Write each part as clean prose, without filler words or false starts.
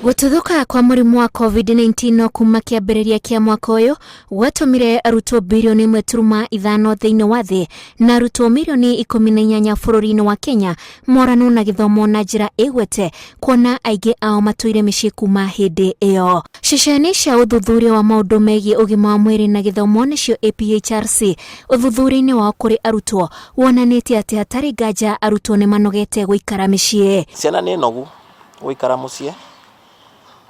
Gututhuka kwa murimu wa COVID-19 no kuma kiambiriria kia mwaka uyu gwatumire arutwo bilioni 1.5 thiini wa thi na arutwo milioni 18 bururi-ini wa Kenya morano na githomo na njira igwete kuona aingi ao matuire micii kuma hindi iyo. Ceceni cia uthuthuria wa maundu megie ugima wa mwiri na githomo nicio APHRC uthuthuria-ini wao kuri arutwo wonanitie ati hatari nganja arutwo ni manogete guikara micii. Ciana ni nogu guikara mucii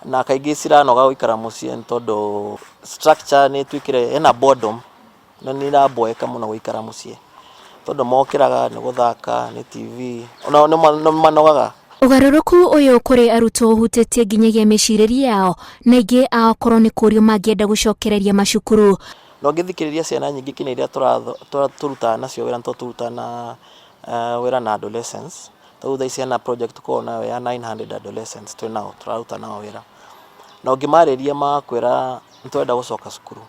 na kaingĩ ciranoga guikara mucii tondu structure ni twikire ena boredom na ni raboeka muno guikara mucii tondu mokiraga ni guthaka ni TV no manogaga. Ugaruruku uyu kuri arutwo hutetie nginyagia miciriria yao na ingi ao korwo ni kurio mangienda gucokereria macukuru. No ngithikiriria ciana nyingi kinya iria turuta nacio wira turuta na wira na adolescents tha ciana project ko na ya 900 adolescents twinao turaruta nao wira na ngimariria makwira ntwenda gucoka cukuru.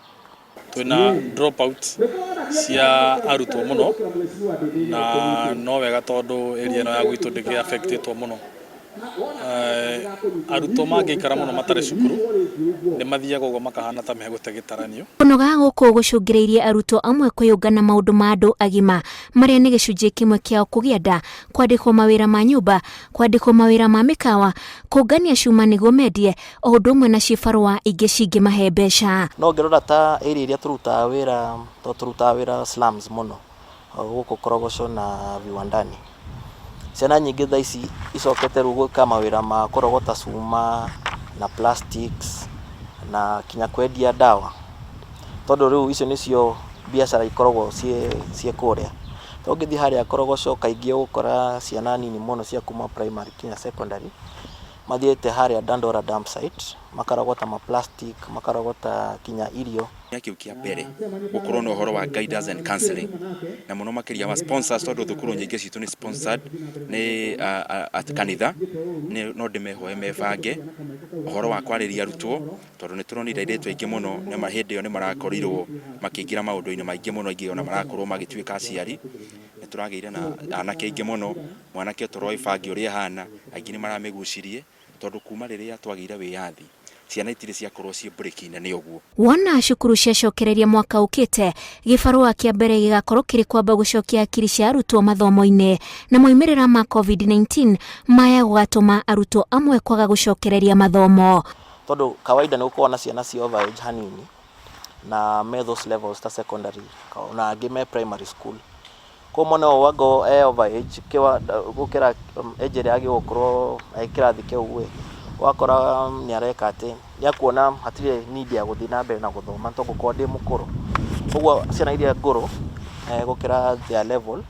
Twina dropout cia arutwo muno na no wega tondu area no ya gwitu ndigi affected muno. Arutwo mangikara muno matare cukuru ni mathiaga ugo makahana ta megute gitaranio. Kunoga guku gucungiriirie arutwo amwe kuyungana maundu ma andu agima maria ni gicunji kimwe kiao kugienda kwandikwo mawira ma nyumba, kwandikwo mawira ma mikawa, kungania cuma niguo mendie o undu umwe na cibarua ingi cingimahe mbeca. No ngirora ta area iria turuta wira slums muno guku Korogoco na Viwandani. Ciana nyingi tha ici icokete rugo kama wira ma korogota cuma na plastics na kinya kwendia dawa tondu riu icio nicio biashara ikorogwo cie kuria. To ngithi haria Korogoco kaingi gukora ciana nini muno cia kuma primary kinya secondary mathiete haria Dandora dump site makarogota ma plastic makarogota kinya irio. Kiu kia mbere gukorwo no horo wa guidance and counseling na muno makiria wa sponsors tondu thukuru nyingi citu ni sponsored ni at kanitha ni no ndimehoe mebange horo wa kwariria arutwo tondu ni turonire ndeto ingi muno ni mahindi yo ni marakorirwo makingira maundu-ini maingi muno ingi ona marakorwo magituika aciari ni turageire na anake ingi muno mwanake turoi bangi uri hana aingi ni maramigucirie tondu kuma riria twageire wiyathi ciana itire cia korwo cie breaking ni uguo. Wona cukuru ciacokereria mwaka ukite gibarua kia mbere gigakorwo kiri kwamba gucokia akiri cia arutwo mathomo-ini na moimirira ma COVID-19 maya gugatuma arutwo amwe kwaga gucokereria mathomo tondu kawaida ni uko na ciana cia overage hanini na those levels ta secondary na angi me primary school ko mwana wago overage kiwa gukira age ria gigukorwo aikirathi kiu wakora ni areka ati ya kuona hatire need ya guthii na mbere na guthoma tondu ko ndi mukuru uguo ciana iria nguru gukira their level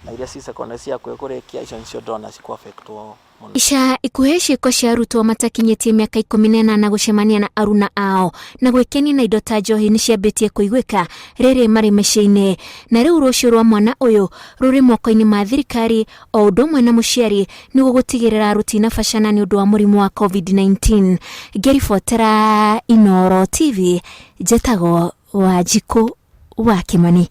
na iria ci secondary cia kurikia icio nicio ndona ciku affect muno. Ica ikuhe ciiko cia arutwo matakinyitie miaka 18 na gucemania na aruna ao na gwikenia na indo ta njohi ni ciambitie kuiguika riri mari micii-ini na riu rucio rwa mwana uyu ruri moko-ini ma thirikari o undu umwe na muciari niguo gutigirira aruti na bacana ni undu wa murimu wa COVID-19. Ngiribotera Inooro TV, njetago Wanjiku wa Kimani.